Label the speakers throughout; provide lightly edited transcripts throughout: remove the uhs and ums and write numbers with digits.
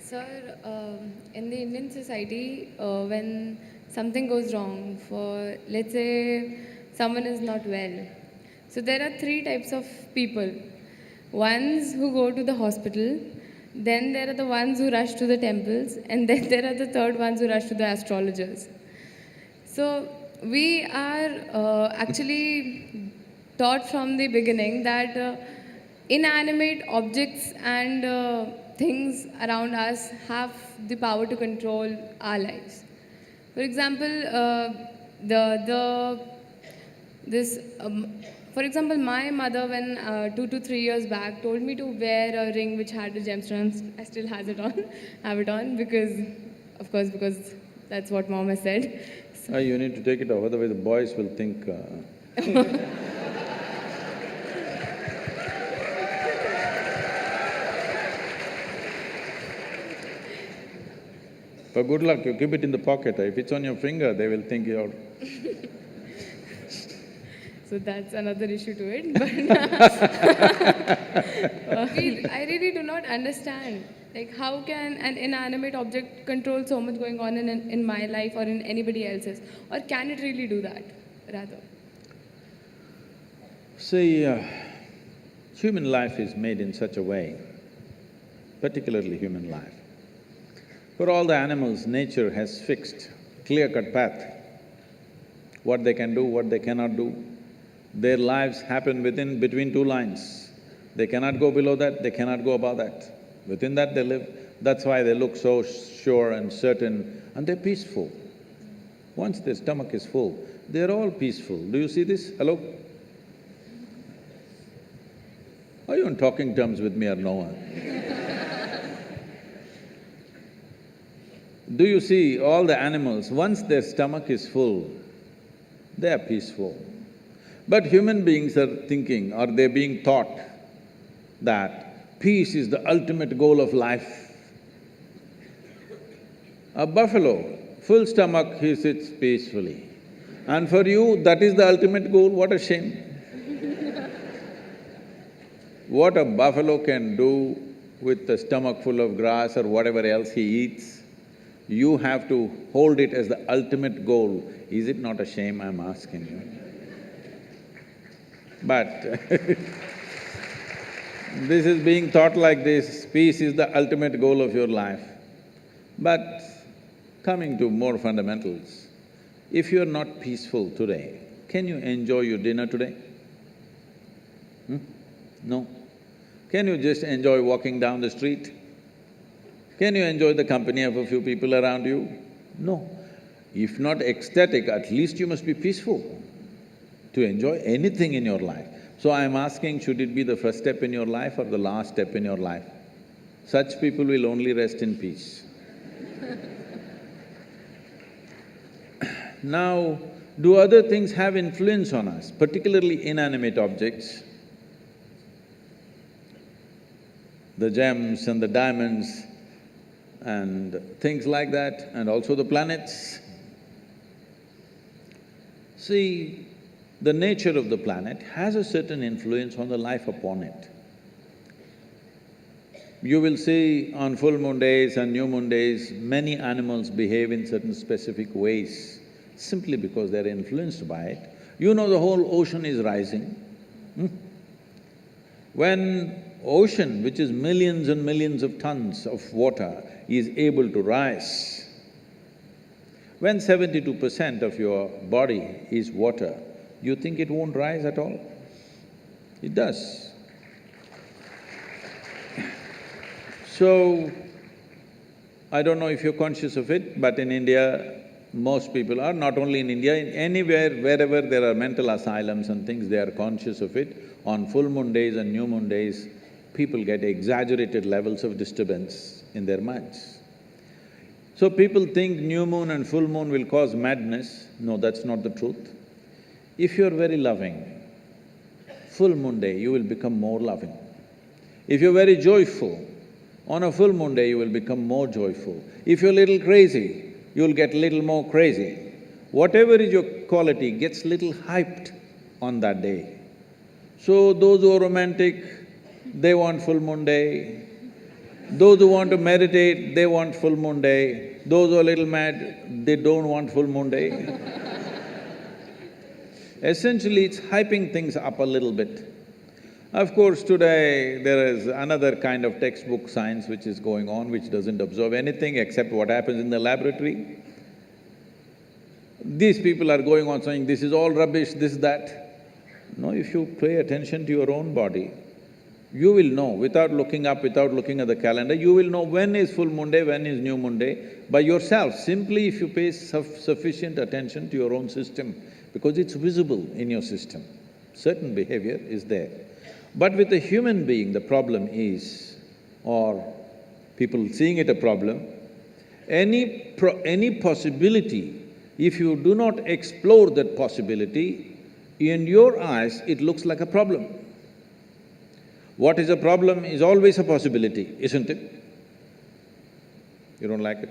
Speaker 1: Sir, in the Indian society, when something goes wrong, for let's say someone is not well, so there are three types of people. Ones who go to the hospital, then there are the ones who rush to the temples, and then there are the third ones who rush to the astrologers. So we are actually taught from the beginning that inanimate objects and things around us have the power to control our lives. For example, the this for example, my mother when 2 to 3 years back told me to wear a ring which had the gemstones. I still has it on, have it on because, of course, because that's what mom has said.
Speaker 2: You need to take it off, otherwise the boys will think But good luck, you keep it in the pocket. If it's on your finger, they will think you're…
Speaker 1: So that's another issue to it, but I really do not understand, like how can an inanimate object control so much going on in my life or in anybody else's, or can it really do that, rather?
Speaker 2: See, human life is made in such a way, particularly human life. For all the animals, nature has fixed clear-cut path, what they can do, what they cannot do. Their lives happen between two lines. They cannot go below that, they cannot go above that. Within that they live. That's why they look so sure and certain, and they're peaceful. Once their stomach is full, they're all peaceful. Do you see this? Hello? Are you on talking terms with me or no one? Do you see all the animals, once their stomach is full, they are peaceful. But human beings are thinking, or they're being taught that peace is the ultimate goal of life. A buffalo, full stomach, he sits peacefully. And for you, that is the ultimate goal, what a shame. What a buffalo can do with a stomach full of grass or whatever else he eats, you have to hold it as the ultimate goal. Is it not a shame, I'm asking you? But this is being taught like this, peace is the ultimate goal of your life. But coming to more fundamentals, if you're not peaceful today, can you enjoy your dinner today? No. Can you just enjoy walking down the street? Can you enjoy the company of a few people around you? No. If not ecstatic, at least you must be peaceful to enjoy anything in your life. So I'm asking, should it be the first step in your life or the last step in your life? Such people will only rest in peace. Now, do other things have influence on us, particularly inanimate objects? The gems and the diamonds and things like that, and also the planets. See, the nature of the planet has a certain influence on the life upon it. You will see on full moon days and new moon days, many animals behave in certain specific ways, simply because they're influenced by it. You know the whole ocean is rising. When ocean, which is millions and millions of tons of water, is able to rise, when 72% of your body is water, you think it won't rise at all? It does. So, I don't know if you're conscious of it, but in India, most people are, not only in India, in anywhere, wherever there are mental asylums and things, they are conscious of it. On full moon days and new moon days, people get exaggerated levels of disturbance in their minds. So people think new moon and full moon will cause madness. No, that's not the truth. If you're very loving, full moon day you will become more loving. If you're very joyful, on a full moon day you will become more joyful. If you're little crazy, you'll get little more crazy. Whatever is your quality gets little hyped on that day. So those who are romantic, they want full moon day. Those who want to meditate, they want full moon day. Those who are little mad, they don't want full moon day. Essentially, it's hyping things up a little bit. Of course, today there is another kind of textbook science which is going on, which doesn't observe anything except what happens in the laboratory. These people are going on saying, this is all rubbish, this, that. No, if you pay attention to your own body, you will know, without looking up, without looking at the calendar, you will know when is full moon day, when is new moon day, by yourself, simply if you pay sufficient attention to your own system, because it's visible in your system. Certain behavior is there. But with a human being, the problem is, or people seeing it a problem, any possibility, if you do not explore that possibility, in your eyes, it looks like a problem. What is a problem is always a possibility, isn't it? You don't like it?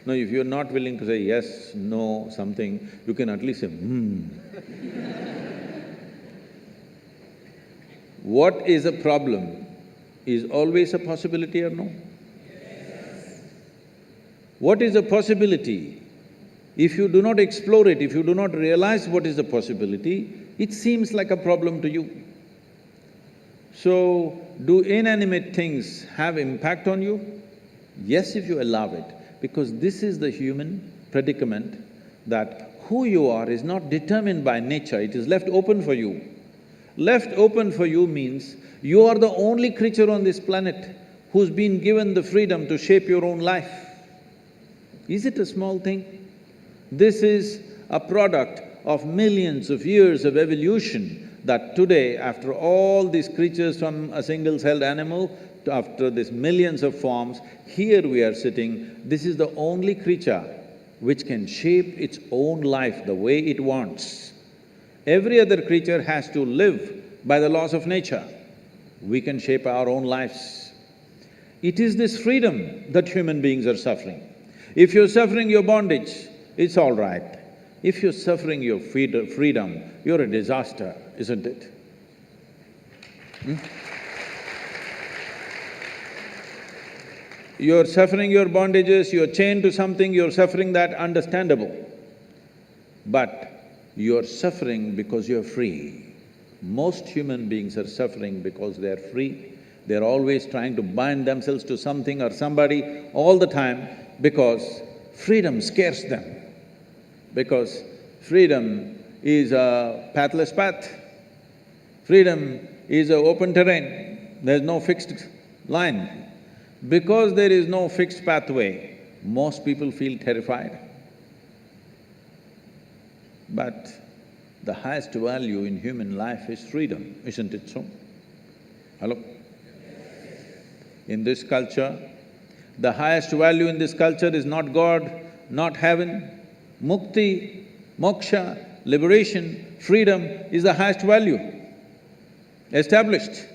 Speaker 2: No, if you're not willing to say yes, no, something, you can at least say, What is a problem is always a possibility or no? Yes. What is a possibility? If you do not explore it, if you do not realize what is the possibility, it seems like a problem to you. So, do inanimate things have impact on you? Yes, if you allow it, because this is the human predicament that who you are is not determined by nature, it is left open for you. Left open for you means you are the only creature on this planet who's been given the freedom to shape your own life. Is it a small thing? This is a product of millions of years of evolution that today, after all these creatures from a single-celled animal, after these millions of forms, here we are sitting, this is the only creature which can shape its own life the way it wants. Every other creature has to live by the laws of nature. We can shape our own lives. It is this freedom that human beings are suffering. If you're suffering your bondage, it's all right. If you're suffering your freedom, you're a disaster, isn't it? You're suffering your bondages, you're chained to something, you're suffering that, understandable. But you're suffering because you're free. Most human beings are suffering because they're free. They're always trying to bind themselves to something or somebody all the time because freedom scares them. Because freedom is a pathless path. Freedom is an open terrain, there's no fixed line. Because there is no fixed pathway, most people feel terrified. But the highest value in human life is freedom, isn't it so? Hello? In this culture, the highest value in this culture is not God, not heaven. Mukti, moksha, liberation, freedom is the highest value. Established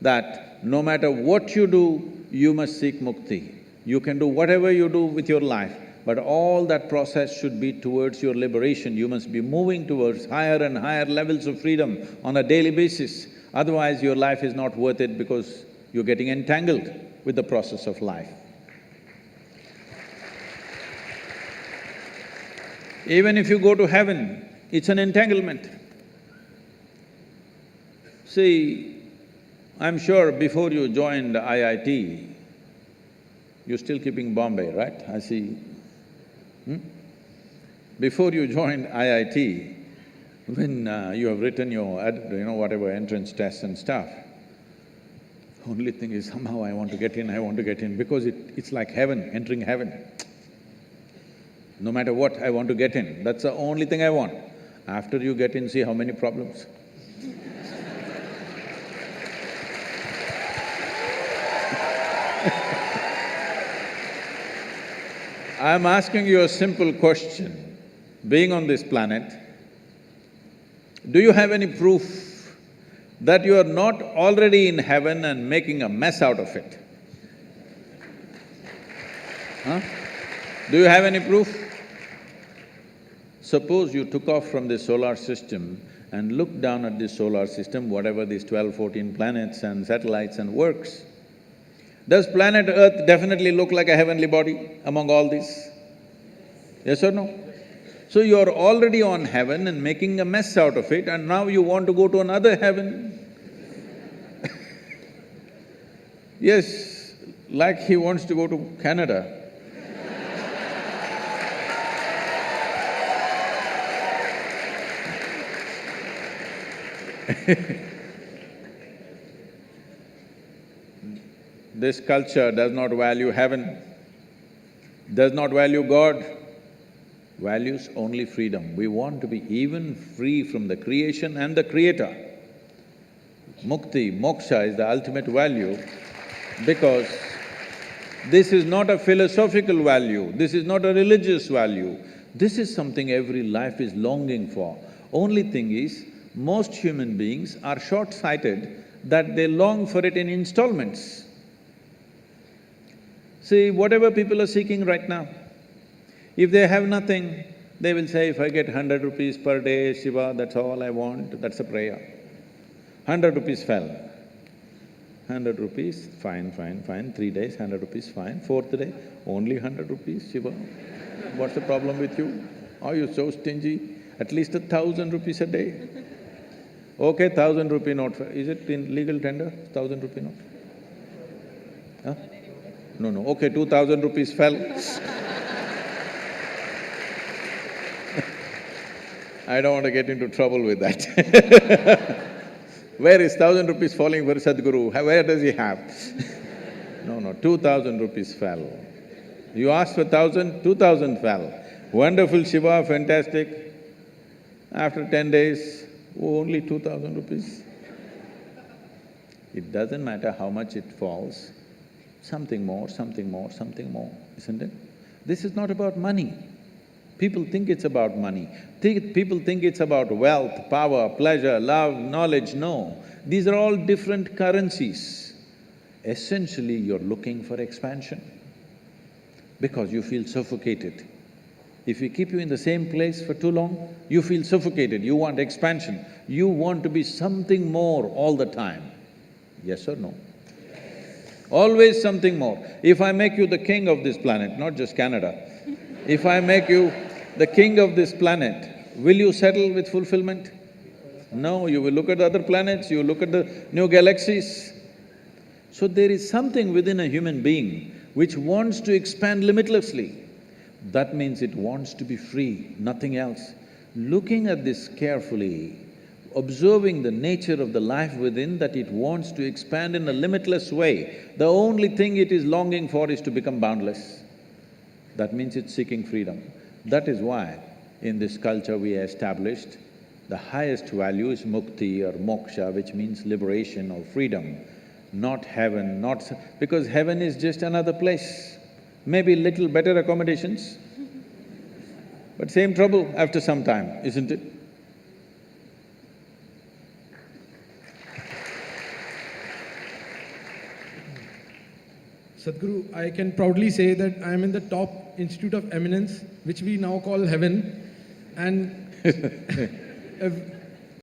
Speaker 2: that no matter what you do, you must seek mukti. You can do whatever you do with your life, but all that process should be towards your liberation. You must be moving towards higher and higher levels of freedom on a daily basis. Otherwise, your life is not worth it because you're getting entangled with the process of life. Even if you go to heaven, it's an entanglement. See, I'm sure before you joined IIT, you're still keeping Bombay, right? I see. Before you joined IIT, when you have written your whatever entrance tests and stuff, only thing is somehow I want to get in, because it's like heaven, entering heaven. No matter what, I want to get in, that's the only thing I want. After you get in, see how many problems. I'm asking you a simple question. Being on this planet, do you have any proof that you are not already in heaven and making a mess out of it? Huh? Do you have any proof? Suppose you took off from this solar system and looked down at this solar system, whatever these 12, 14 planets and satellites and works, does planet Earth definitely look like a heavenly body among all these? Yes or no? So you're already on heaven and making a mess out of it, and now you want to go to another heaven. Yes, like he wants to go to Canada. This culture does not value heaven, does not value God, values only freedom. We want to be even free from the creation and the creator. Mukti, moksha is the ultimate value because this is not a philosophical value, this is not a religious value, this is something every life is longing for. Only thing is, most human beings are short-sighted that they long for it in installments. See, whatever people are seeking right now, if they have nothing, they will say, if I get 100 rupees per day, Shiva, that's all I want, that's a prayer. 100 rupees fell. 100 rupees, fine, 3 days, 100 rupees, fine. 4th day, only 100 rupees, Shiva. What's the problem with you? Are you so stingy? At least 1,000 rupees a day. Okay, 1,000 rupee note, is it in legal tender, 1,000 rupee note? Huh? No, okay, 2,000 rupees fell. I don't want to get into trouble with that. Where is 1,000 rupees falling for Sadhguru? Where does he have? No, 2,000 rupees fell. You asked for 1,000, 2,000 fell. Wonderful Shiva, fantastic. After 10 days, only 2,000 rupees. It doesn't matter how much it falls, something more, isn't it? This is not about money. People think it's about money. People think it's about wealth, power, pleasure, love, knowledge. No, these are all different currencies. Essentially, you're looking for expansion because you feel suffocated. If we keep you in the same place for too long, you feel suffocated, you want expansion, you want to be something more all the time. Yes or no? Always something more. If I make you the king of this planet, not just Canada, if I make you the king of this planet, will you settle with fulfillment? No, you will look at the other planets, you will look at the new galaxies. So there is something within a human being which wants to expand limitlessly. That means it wants to be free, nothing else. Looking at this carefully, observing the nature of the life within, that it wants to expand in a limitless way, the only thing it is longing for is to become boundless. That means it's seeking freedom. That is why in this culture we established the highest value is mukti or moksha, which means liberation or freedom, not heaven, because heaven is just another place. Maybe little better accommodations, but same trouble after some time, isn't it?
Speaker 3: Sadhguru, I can proudly say that I am in the top institute of eminence, which we now call heaven, and